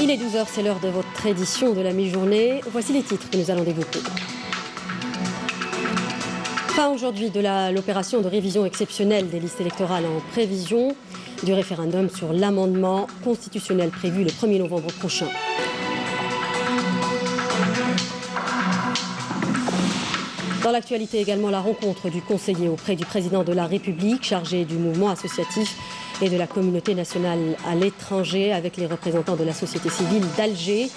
Il est 12h, c'est l'heure de votre édition de la mi-journée. Voici les titres que nous allons développer. Fin aujourd'hui de l'opération de révision exceptionnelle des listes électorales en prévision du référendum sur l'amendement constitutionnel prévu le 1er novembre prochain. Dans l'actualité également, la rencontre du conseiller auprès du président de la République chargé du mouvement associatif et de la communauté nationale à l'étranger avec les représentants de la société civile d'Alger.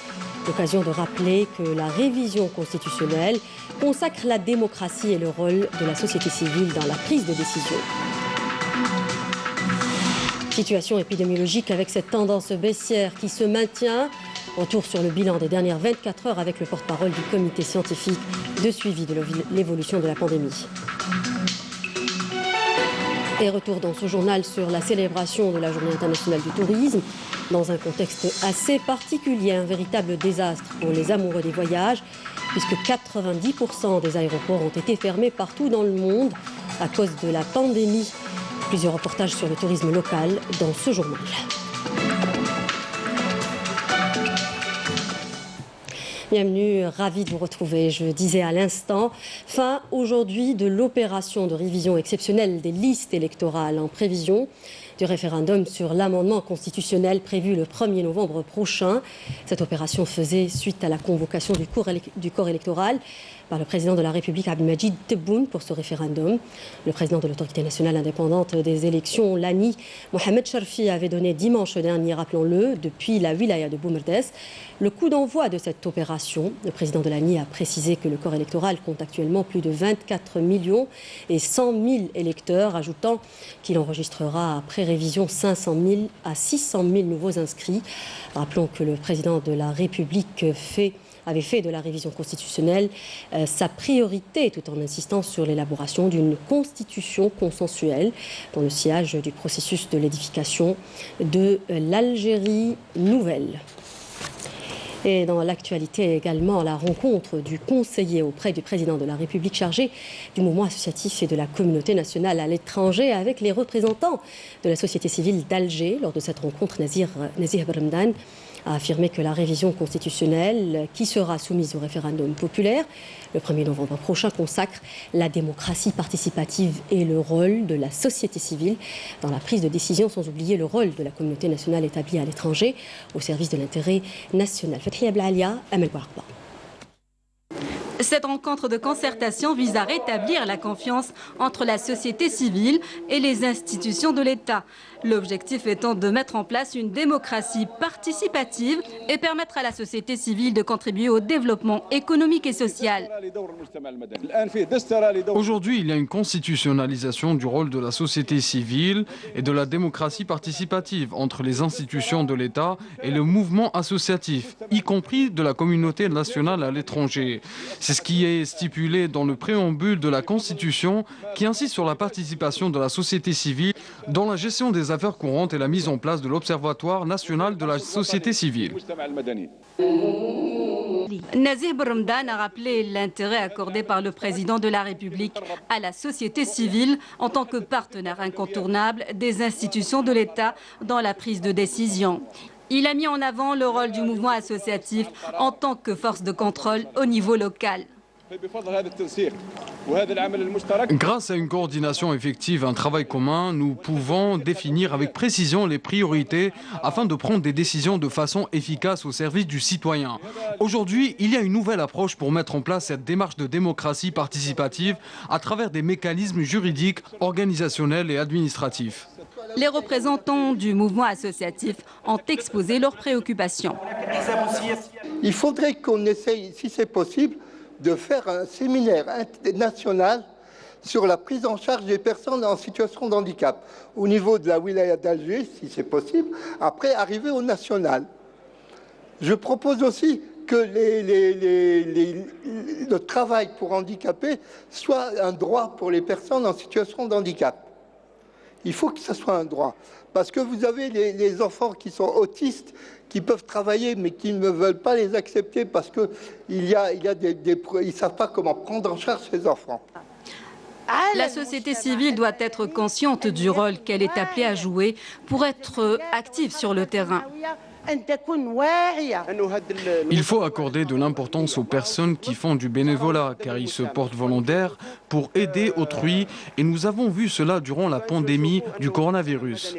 L'occasion de rappeler que la révision constitutionnelle consacre la démocratie et le rôle de la société civile dans la prise de décision. Situation épidémiologique avec cette tendance baissière qui se maintient. Retour sur le bilan des dernières 24 heures avec le porte-parole du comité scientifique de suivi de l'évolution de la pandémie. Et retour dans ce journal sur la célébration de la Journée internationale du tourisme. Dans un contexte assez particulier, un véritable désastre pour les amoureux des voyages, puisque 90% des aéroports ont été fermés partout dans le monde à cause de la pandémie. Plusieurs reportages sur le tourisme local dans ce journal. Bienvenue, ravi de vous retrouver. Je disais à l'instant, fin aujourd'hui de l'opération de révision exceptionnelle des listes électorales en prévision du référendum sur l'amendement constitutionnel prévu le 1er novembre prochain. Cette opération faisait suite à la convocation du corps électoral par le président de la République Abdelmadjid Tebboune pour ce référendum. Le président de l'autorité nationale indépendante des élections, l'ANI, Mohamed Sharfi, avait donné dimanche dernier, rappelons-le, depuis la wilaya de Boumerdès, le coup d'envoi de cette opération. Le président de l'ANI a précisé que le corps électoral compte actuellement plus de 24 millions et 100 000 électeurs, ajoutant qu'il enregistrera après révision 500 000 à 600 000 nouveaux inscrits. Rappelons que le président de la République avait fait de la révision constitutionnelle sa priorité, tout en insistant sur l'élaboration d'une constitution consensuelle dans le sillage du processus de l'édification de l'Algérie nouvelle. Et dans l'actualité également, la rencontre du conseiller auprès du président de la République chargé du mouvement associatif et de la communauté nationale à l'étranger avec les représentants de la société civile d'Alger. Lors de cette rencontre, Nazih Bermdan a affirmé que la révision constitutionnelle qui sera soumise au référendum populaire le 1er novembre prochain consacre la démocratie participative et le rôle de la société civile dans la prise de décision, sans oublier le rôle de la communauté nationale établie à l'étranger au service de l'intérêt national. Fathia Blalia, Amel Bouarba. Cette rencontre de concertation vise à rétablir la confiance entre la société civile et les institutions de l'État. L'objectif étant de mettre en place une démocratie participative et permettre à la société civile de contribuer au développement économique et social. Aujourd'hui, il y a une constitutionnalisation du rôle de la société civile et de la démocratie participative entre les institutions de l'État et le mouvement associatif, y compris de la communauté nationale à l'étranger. C'est ce qui est stipulé dans le préambule de la Constitution qui insiste sur la participation de la société civile dans la gestion des affaires courantes et la mise en place de l'Observatoire national de la société civile. Nazih Bermdan a rappelé l'intérêt accordé par le président de la République à la société civile en tant que partenaire incontournable des institutions de l'État dans la prise de décision. Il a mis en avant le rôle du mouvement associatif en tant que force de contrôle au niveau local. Grâce à une coordination effective, un travail commun, nous pouvons définir avec précision les priorités afin de prendre des décisions de façon efficace au service du citoyen. Aujourd'hui, il y a une nouvelle approche pour mettre en place cette démarche de démocratie participative à travers des mécanismes juridiques, organisationnels et administratifs. Les représentants du mouvement associatif ont exposé leurs préoccupations. Il faudrait qu'on essaye, si c'est possible, de faire un séminaire national sur la prise en charge des personnes en situation de handicap au niveau de la wilaya d'Alger, si c'est possible, après arriver au national. Je propose aussi que le travail pour handicapés soit un droit pour les personnes en situation de handicap. Il faut que ça soit un droit. Parce que vous avez les enfants qui sont autistes, qui peuvent travailler, mais qui ne veulent pas les accepter parce qu'ils ne savent pas comment prendre en charge ces enfants. La société civile doit être consciente du rôle qu'elle est appelée à jouer pour être active sur le terrain. Il faut accorder de l'importance aux personnes qui font du bénévolat, car ils se portent volontaires pour aider autrui, et nous avons vu cela durant la pandémie du coronavirus.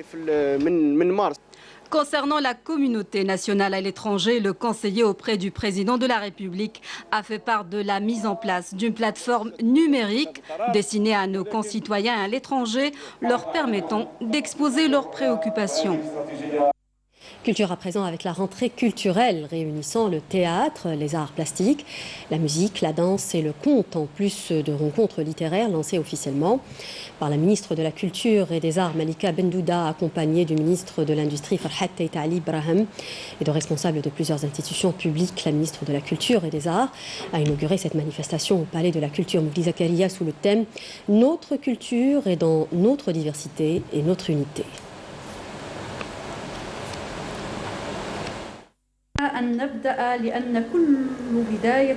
Concernant la communauté nationale à l'étranger, le conseiller auprès du président de la République a fait part de la mise en place d'une plateforme numérique destinée à nos concitoyens à l'étranger, leur permettant d'exposer leurs préoccupations. Culture à présent avec la rentrée culturelle réunissant le théâtre, les arts plastiques, la musique, la danse et le conte, en plus de rencontres littéraires lancées officiellement par la ministre de la Culture et des Arts, Malika Bendouda, accompagnée du ministre de l'Industrie, Farhat Teitali Ibrahim, et de responsables de plusieurs institutions publiques. La ministre de la Culture et des Arts a inauguré cette manifestation au Palais de la Culture Mouli Zakaria sous le thème « Notre culture est dans notre diversité et notre unité ».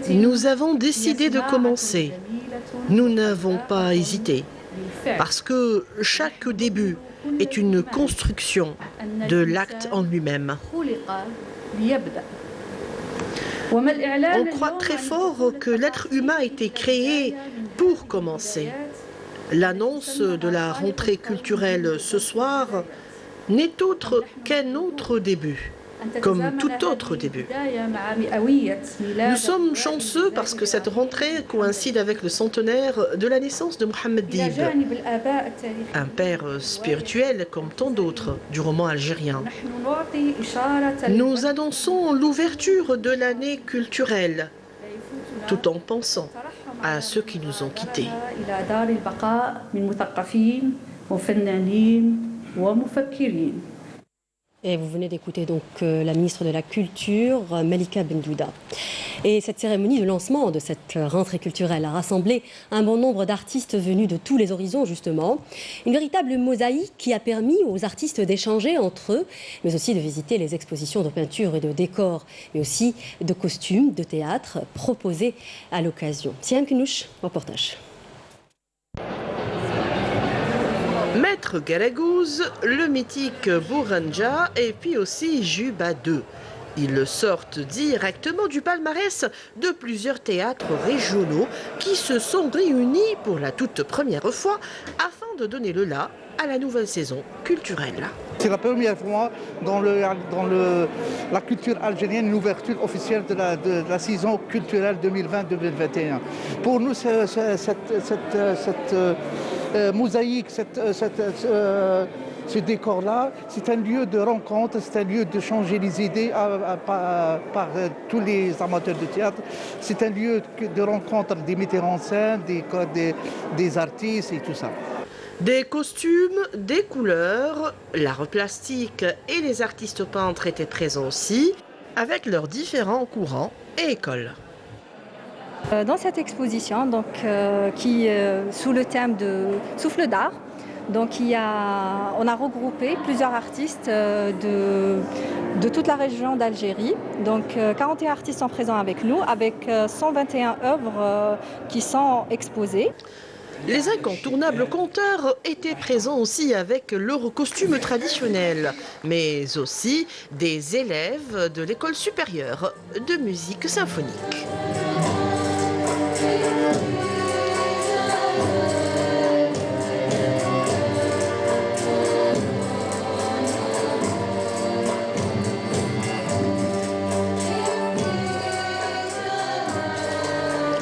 Nous avons décidé de commencer. Nous n'avons pas hésité. Parce que chaque début est une construction de l'acte en lui-même. On croit très fort que l'être humain a été créé pour commencer. L'annonce de la rentrée culturelle ce soir n'est autre qu'un autre début. Comme tout autre début. Nous sommes chanceux parce que cette rentrée coïncide avec le centenaire de la naissance de Mohamed Dib, un père spirituel comme tant d'autres du roman algérien. Nous annonçons l'ouverture de l'année culturelle, tout en pensant à ceux qui nous ont quittés. Et vous venez d'écouter donc la ministre de la Culture, Malika Bendouda. Et cette cérémonie de lancement de cette rentrée culturelle a rassemblé un bon nombre d'artistes venus de tous les horizons, justement. Une véritable mosaïque qui a permis aux artistes d'échanger entre eux, mais aussi de visiter les expositions de peinture et de décors, mais aussi de costumes, de théâtre proposés à l'occasion. Siam Knouch, reportage. Maître Garagouz, le mythique Bouranja et puis aussi Juba 2. Ils sortent directement du palmarès de plusieurs théâtres régionaux qui se sont réunis pour la toute première fois afin de donner le la à la nouvelle saison culturelle. C'est la première fois dans la culture algérienne, l'ouverture officielle de la saison culturelle 2020-2021. Pour nous, cette mosaïque, ce décor-là, c'est un lieu de rencontre, c'est un lieu de changer les idées par tous les amateurs de théâtre. C'est un lieu de rencontre des metteurs en scène, des artistes et tout ça. Des costumes, des couleurs, l'art plastique et les artistes peintres étaient présents aussi, avec leurs différents courants et écoles. Dans cette exposition, donc, qui sous le thème de Souffle d'art, donc, on a regroupé plusieurs artistes de toute la région d'Algérie. Donc 41 artistes sont présents avec nous, avec 121 œuvres qui sont exposées. Les incontournables conteurs étaient présents aussi avec leurs costumes traditionnels, mais aussi des élèves de l'école supérieure de musique symphonique.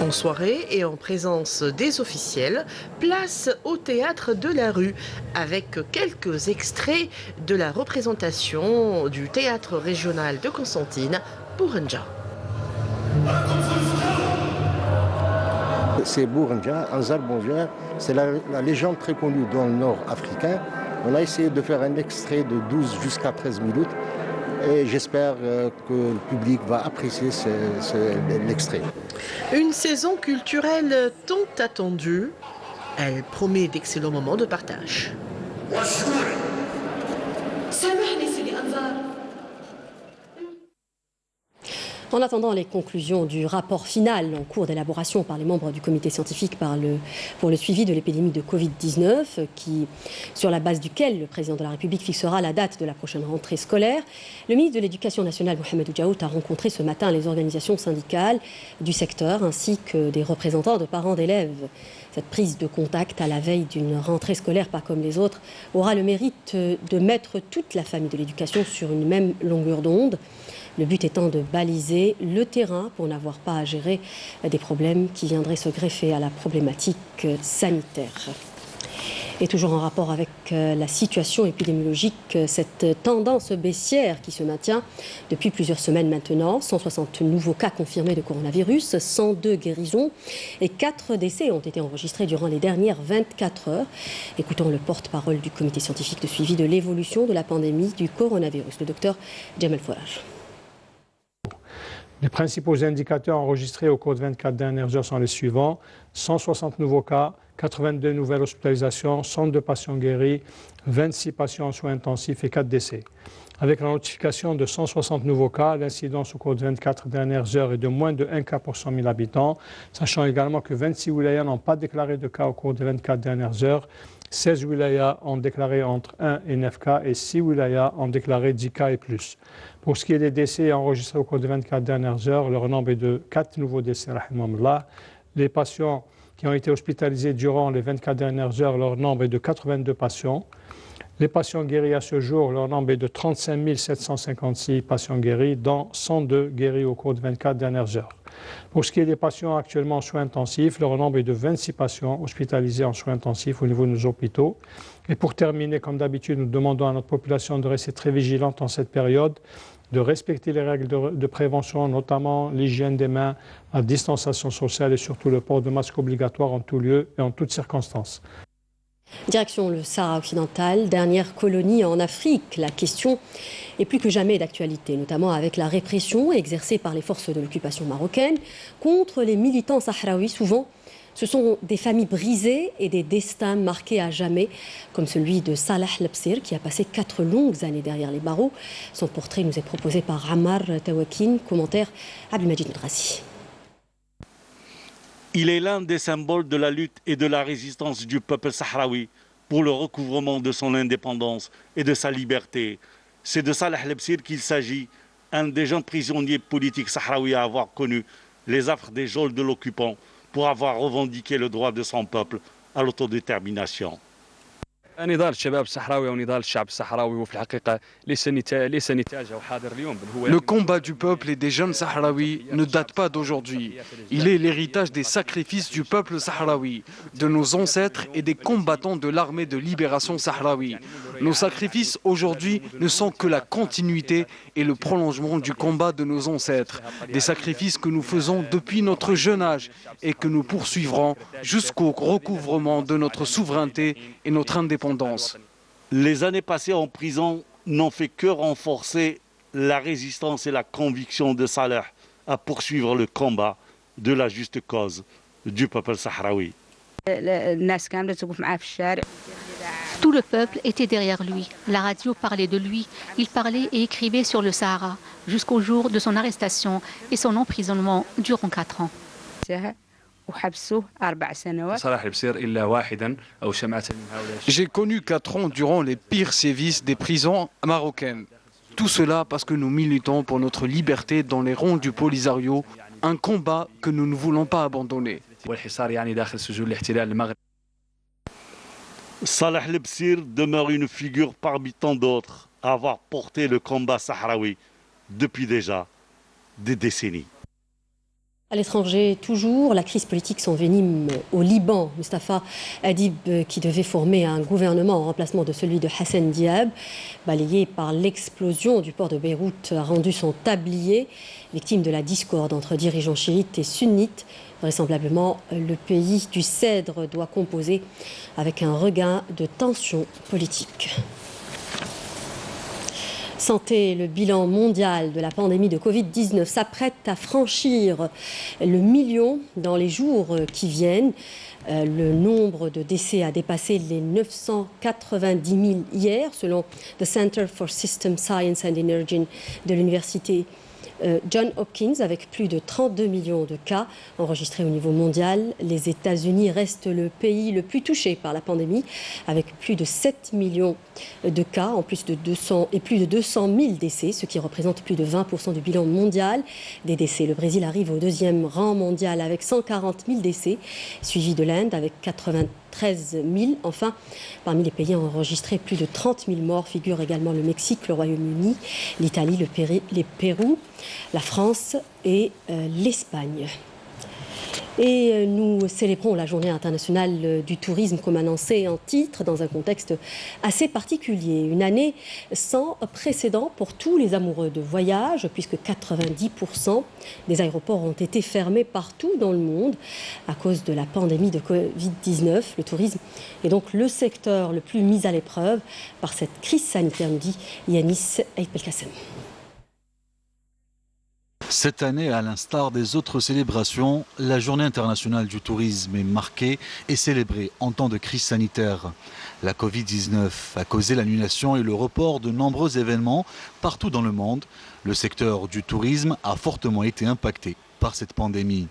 En soirée et en présence des officiels, place au théâtre de la rue avec quelques extraits de la représentation du théâtre régional de Constantine, Bouranja. C'est Bouranja, Anzar Bonja, c'est la légende très connue dans le nord africain. On a essayé de faire un extrait de 12 jusqu'à 13 minutes. Et j'espère que le public va apprécier l'extrait. Une saison culturelle tant attendue, elle promet d'excellents moments de partage. En attendant les conclusions du rapport final en cours d'élaboration par les membres du comité scientifique pour le suivi de l'épidémie de Covid-19, sur la base duquel le président de la République fixera la date de la prochaine rentrée scolaire, le ministre de l'Éducation nationale, Mohamedou Diaout, a rencontré ce matin les organisations syndicales du secteur ainsi que des représentants de parents d'élèves. Cette prise de contact à la veille d'une rentrée scolaire pas comme les autres aura le mérite de mettre toute la famille de l'éducation sur une même longueur d'onde. Le but étant de baliser le terrain pour n'avoir pas à gérer des problèmes qui viendraient se greffer à la problématique sanitaire. Et toujours en rapport avec la situation épidémiologique, cette tendance baissière qui se maintient depuis plusieurs semaines maintenant. 160 nouveaux cas confirmés de coronavirus, 102 guérisons et 4 décès ont été enregistrés durant les dernières 24 heures. Écoutons le porte-parole du comité scientifique de suivi de l'évolution de la pandémie du coronavirus, le docteur Jamal Fouraj. Les principaux indicateurs enregistrés au cours de 24 dernières heures sont les suivants. 160 nouveaux cas, 82 nouvelles hospitalisations, 102 patients guéris, 26 patients en soins intensifs et 4 décès. Avec la notification de 160 nouveaux cas, l'incidence au cours de 24 dernières heures est de moins de 1 cas pour 100 000 habitants, sachant également que 26 wilayas n'ont pas déclaré de cas au cours des 24 dernières heures. 16 wilayas ont déclaré entre 1 et 9 cas et 6 wilayas ont déclaré 10 cas et plus. Pour ce qui est des décès enregistrés au cours des 24 dernières heures, leur nombre est de 4 nouveaux décès, rahimahullah. Les patients qui ont été hospitalisés durant les 24 dernières heures, leur nombre est de 82 patients. Les patients guéris à ce jour, leur nombre est de 35 756 patients guéris, dont 102 guéris au cours des 24 dernières heures. Pour ce qui est des patients actuellement en soins intensifs, leur nombre est de 26 patients hospitalisés en soins intensifs au niveau de nos hôpitaux. Et pour terminer, comme d'habitude, nous demandons à notre population de rester très vigilante en cette période, de respecter les règles de prévention, notamment l'hygiène des mains, la distanciation sociale et surtout le port de masque obligatoire en tout lieu et en toutes circonstances. Direction le Sahara occidental, dernière colonie en Afrique. La question est plus que jamais d'actualité, notamment avec la répression exercée par les forces de l'occupation marocaine contre les militants sahraouis. Souvent, ce sont des familles brisées et des destins marqués à jamais, comme celui de Salah Lebsir, qui a passé 4 longues années derrière les barreaux. Son portrait nous est proposé par Ammar Tawakin, commentaire Abdelmajid Ndrasi. Il est l'un des symboles de la lutte et de la résistance du peuple sahraoui pour le recouvrement de son indépendance et de sa liberté. C'est de Salah Lebsir qu'il s'agit, un des jeunes prisonniers politiques sahraouis à avoir connu les affres des geôles de l'occupant pour avoir revendiqué le droit de son peuple à l'autodétermination. Le combat du peuple et des jeunes sahraouis ne date pas d'aujourd'hui. Il est l'héritage des sacrifices du peuple sahraoui, de nos ancêtres et des combattants de l'armée de libération sahraoui. Nos sacrifices aujourd'hui ne sont que la continuité et le prolongement du combat de nos ancêtres. Des sacrifices que nous faisons depuis notre jeune âge et que nous poursuivrons jusqu'au recouvrement de notre souveraineté et notre indépendance. Les années passées en prison n'ont fait que renforcer la résistance et la conviction de Salah à poursuivre le combat de la juste cause du peuple sahraoui. Tout le peuple était derrière lui. La radio parlait de lui. Il parlait et écrivait sur le Sahara jusqu'au jour de son arrestation et son emprisonnement durant 4 ans. J'ai connu 4 ans durant les pires sévices des prisons marocaines. Tout cela parce que nous militons pour notre liberté dans les rangs du Polisario, un combat que nous ne voulons pas abandonner. Salah Lebsir demeure une figure parmi tant d'autres à avoir porté le combat sahraoui depuis déjà des décennies. À l'étranger, toujours, la crise politique s'envenime au Liban. Mustafa Hadib, qui devait former un gouvernement en remplacement de celui de Hassan Diab, balayé par l'explosion du port de Beyrouth, a rendu son tablier, victime de la discorde entre dirigeants chiites et sunnites. Vraisemblablement, le pays du Cèdre doit composer avec un regain de tensions politiques. Santé, le bilan mondial de la pandémie de Covid-19 s'apprête à franchir le million dans les jours qui viennent. Le nombre de décès a dépassé les 990 000 hier, selon le Center for System Science and Energy de l'université Johns Hopkins avec plus de 32 millions de cas enregistrés au niveau mondial. Les États-Unis restent le pays le plus touché par la pandémie avec plus de 7 millions de cas en plus de 200 000 décès, ce qui représente plus de 20% du bilan mondial des décès. Le Brésil arrive au deuxième rang mondial avec 140 000 décès, suivi de l'Inde avec 93 000. Enfin, parmi les pays enregistrés, plus de 30 000 morts figurent également le Mexique, le Royaume-Uni, l'Italie, le Pérou, la France et l'Espagne. Et nous célébrons la journée internationale du tourisme comme annoncé en titre dans un contexte assez particulier. Une année sans précédent pour tous les amoureux de voyage puisque 90% des aéroports ont été fermés partout dans le monde à cause de la pandémie de Covid-19. Le tourisme est donc le secteur le plus mis à l'épreuve par cette crise sanitaire, nous dit Yanis Belkacem. Cette année, à l'instar des autres célébrations, la Journée internationale du tourisme est marquée et célébrée en temps de crise sanitaire. La Covid-19 a causé l'annulation et le report de nombreux événements partout dans le monde. Le secteur du tourisme a fortement été impacté par cette pandémie.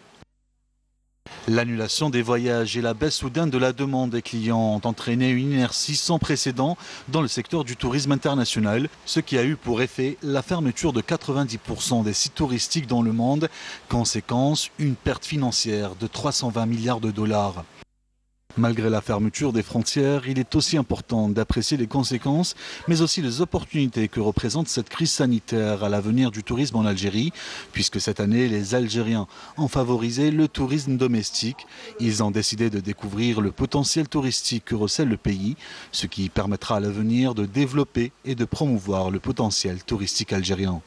L'annulation des voyages et la baisse soudaine de la demande des clients ont entraîné une inertie sans précédent dans le secteur du tourisme international, ce qui a eu pour effet la fermeture de 90% des sites touristiques dans le monde. Conséquence, une perte financière de 320 milliards de dollars. Malgré la fermeture des frontières, il est aussi important d'apprécier les conséquences, mais aussi les opportunités que représente cette crise sanitaire à l'avenir du tourisme en Algérie, puisque cette année, les Algériens ont favorisé le tourisme domestique. Ils ont décidé de découvrir le potentiel touristique que recèle le pays, ce qui permettra à l'avenir de développer et de promouvoir le potentiel touristique algérien.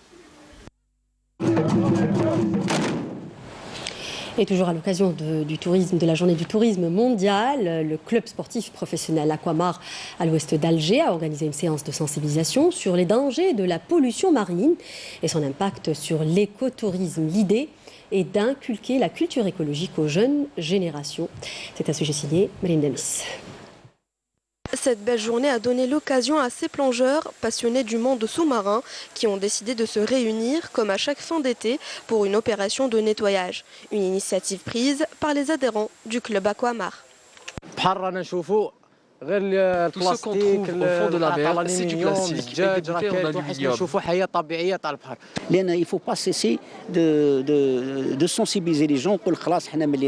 Et toujours à l'occasion de la journée du tourisme mondial, le club sportif professionnel Aquamar à l'ouest d'Alger a organisé une séance de sensibilisation sur les dangers de la pollution marine et son impact sur l'écotourisme. L'idée est d'inculquer la culture écologique aux jeunes générations. C'est un sujet signé Marine Demis. Cette belle journée a donné l'occasion à ces plongeurs passionnés du monde sous-marin qui ont décidé de se réunir comme à chaque fin d'été pour une opération de nettoyage. Une initiative prise par les adhérents du club Aquamar. Tout ce qu'on trouve au fond de la mer, c'est du plastique et des bouteilles en aluminium. Il ne faut pas cesser de sensibiliser les gens.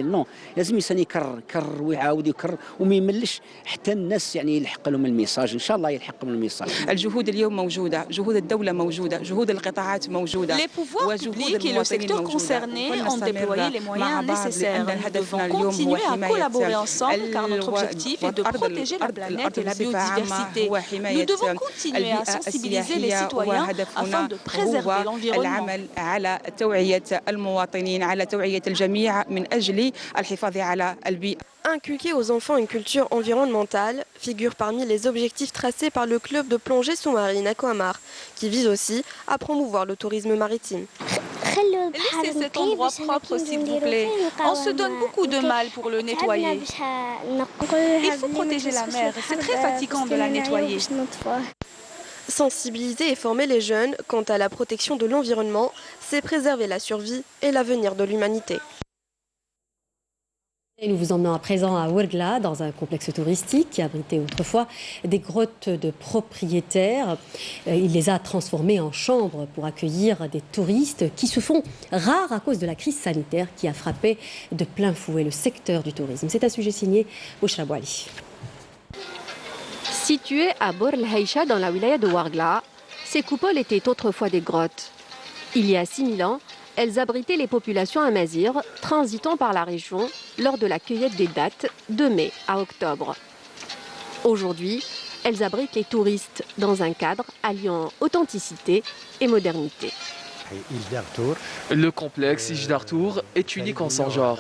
Non, لازم الإنسان يكرر ويعاود يكرر وما يملش حتى الناس يعني يلحق لهم الميساج إن شاء الله يلحق لهم الميساج. الجهود اليوم موجودة، جهود الدولة موجودة، جهود القطاعات موجودة. Les pouvoirs publics et le secteur concerné ont déployé les moyens nécessaires. Nous devons continuer à collaborer ensemble car notre objectif est de protéger la planète et la biodiversité. Nous devons continuer à sensibiliser les citoyens afin de préserver l'environnement. Inculquer aux enfants une culture environnementale figure parmi les objectifs tracés par le club de plongée sous-marine Aquamar, qui vise aussi à promouvoir le tourisme maritime. Laissez cet endroit propre, s'il vous plaît. On se donne beaucoup de mal pour le nettoyer. Il faut protéger la mer. C'est très fatigant de la nettoyer. Sensibiliser et former les jeunes quant à la protection de l'environnement, c'est préserver la survie et l'avenir de l'humanité. Et nous vous emmenons à présent à Ouergla, dans un complexe touristique qui abritait autrefois des grottes de propriétaires. Il les a transformées en chambres pour accueillir des touristes qui se font rares à cause de la crise sanitaire qui a frappé de plein fouet le secteur du tourisme. C'est un sujet signé Bouchra Bouali. Situées à Bor el-Haïcha dans la wilaya de Ouargla, ces coupoles étaient autrefois des grottes. Il y a 6000 ans, elles abritaient les populations amazirs transitant par la région lors de la cueillette des dattes de mai à octobre. Aujourd'hui, elles abritent les touristes dans un cadre alliant authenticité et modernité. Le complexe Ijdartour est unique en son genre.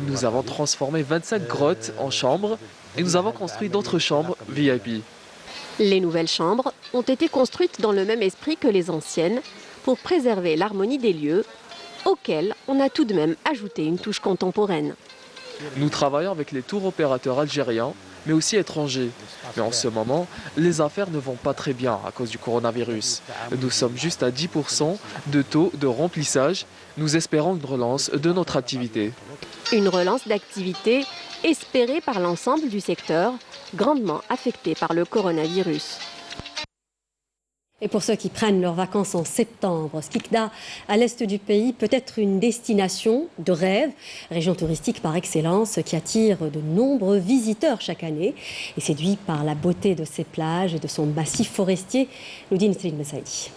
Nous avons transformé 25 grottes en chambres et nous avons construit d'autres chambres VIP. Les nouvelles chambres ont été construites dans le même esprit que les anciennes pour préserver l'harmonie des lieux, auxquels on a tout de même ajouté une touche contemporaine. Nous travaillons avec les tours opérateurs algériens, mais aussi étrangers. Mais en ce moment, les affaires ne vont pas très bien à cause du coronavirus. Nous sommes juste à 10% de taux de remplissage. Nous espérons une relance de notre activité. Une relance d'activité espérée par l'ensemble du secteur, grandement affecté par le coronavirus. Et pour ceux qui prennent leurs vacances en septembre, Skikda, à l'est du pays, peut être une destination de rêve, région touristique par excellence qui attire de nombreux visiteurs chaque année et séduit par la beauté de ses plages et de son massif forestier, nous dit Nesrine Messaidi.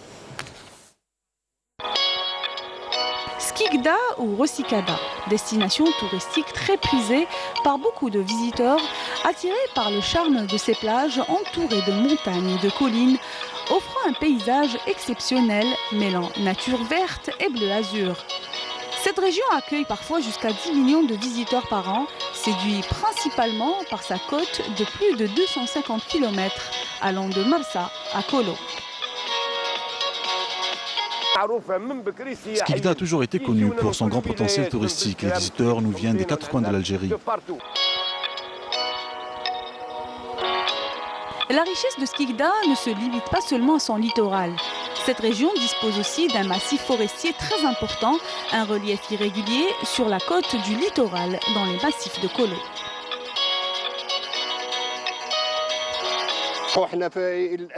Skikda ou Rosikada, destination touristique très prisée par beaucoup de visiteurs, attirés par le charme de ces plages entourées de montagnes et de collines, offrant un paysage exceptionnel mêlant nature verte et bleu azur. Cette région accueille parfois jusqu'à 10 millions de visiteurs par an, séduit principalement par sa côte de plus de 250 km, allant de Marsa à Kolo. Skikda a toujours été connu pour son grand potentiel touristique. Les visiteurs nous viennent des quatre coins de l'Algérie. La richesse de Skikda ne se limite pas seulement à son littoral. Cette région dispose aussi d'un massif forestier très important, un relief irrégulier sur la côte du littoral dans les massifs de Kolo.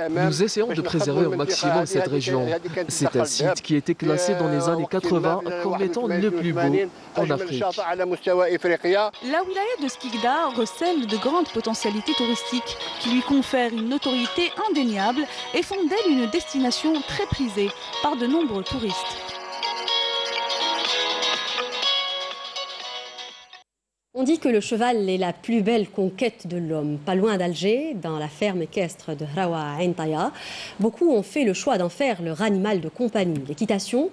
Nous essayons de préserver au maximum cette région. C'est un site qui a été classé dans les années 80 comme étant le plus beau en Afrique. La wilaya de Skikda recèle de grandes potentialités touristiques qui lui confèrent une notoriété indéniable et font d'elle une destination très prisée par de nombreux touristes. On dit que le cheval est la plus belle conquête de l'homme. Pas loin d'Alger, dans la ferme équestre de Hrawa Ain Taya, beaucoup ont fait le choix d'en faire leur animal de compagnie. L'équitation,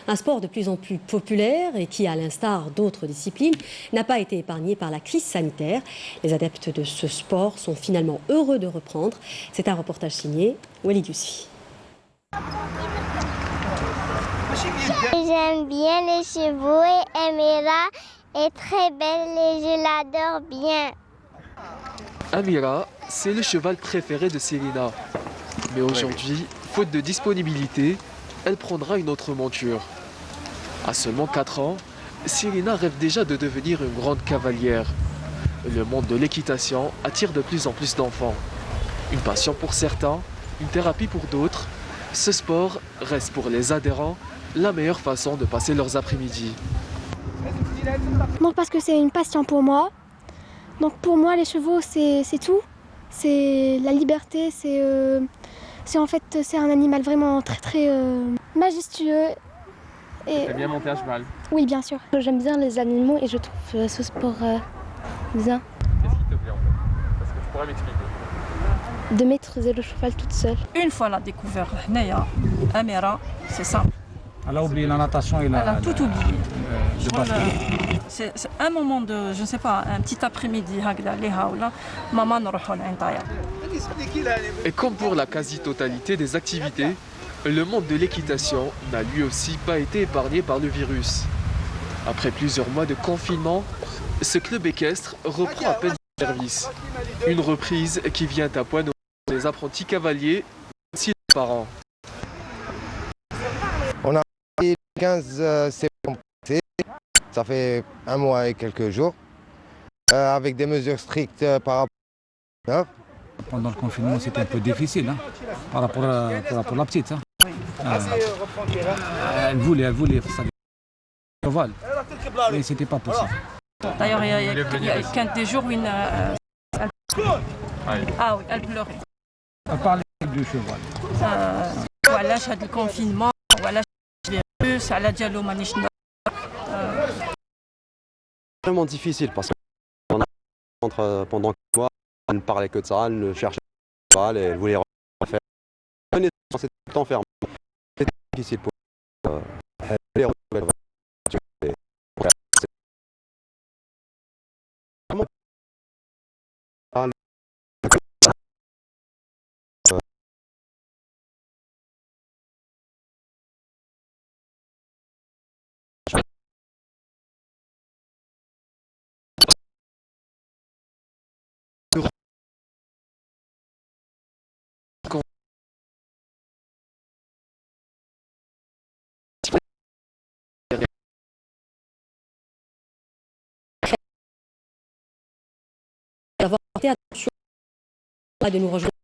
un sport de plus en plus populaire et qui, à l'instar d'autres disciplines, n'a pas été épargné par la crise sanitaire. Les adeptes de ce sport sont finalement heureux de reprendre. C'est un reportage signé Walid Yousfi. J'aime bien les chevaux et Amira est très belle et je l'adore bien. Amira, c'est le cheval préféré de Selina. Mais aujourd'hui, faute de disponibilité, elle prendra une autre monture. À seulement 4 ans, Selina rêve déjà de devenir une grande cavalière. Le monde de l'équitation attire de plus en plus d'enfants. Une passion pour certains, une thérapie pour d'autres. Ce sport reste pour les adhérents la meilleure façon de passer leurs après-midi. Donc parce que c'est une passion pour moi. Donc pour moi les chevaux c'est tout. C'est la liberté, c'est en fait c'est un animal vraiment très majestueux. T'aimes bien monter à cheval? Oui bien sûr. J'aime bien les animaux et je trouve ce sport bien. Qu'est-ce qui te plaît en fait? Parce que tu pourrais m'expliquer. De maîtriser le cheval toute seule. Une fois la découvert Naya, Amira, c'est simple. Elle a oublié la natation et Elle a tout oublié. C'est un moment de, je ne sais pas, un petit après-midi, maman Et comme pour la quasi-totalité des activités, le monde de l'équitation n'a lui aussi pas été épargné par le virus. Après plusieurs mois de confinement, ce club équestre reprend à peine le service. Une reprise qui vient à point nommé pour les apprentis cavaliers, 6 par an. On a le 15 septembre, ça fait un mois et quelques jours, avec des mesures strictes par rapport à... Pendant le confinement, c'était un peu difficile hein, par rapport à la petite. Hein. Elle voulait ça cheval, mais c'était pas possible. D'ailleurs, il y a des jours où elle pleurait. Elle parlait du cheval. Voilà, j'ai le confinement, voilà, j'ai le virus, elle a dit allô, manichna. Vraiment difficile parce que pendant 4 mois, elle ne parlait que de ça, elle ne cherchait pas, elle voulait refaire. C'était tout le temps fermé. C'était difficile pour elle. d'avoir porté attention et de nous rejoindre.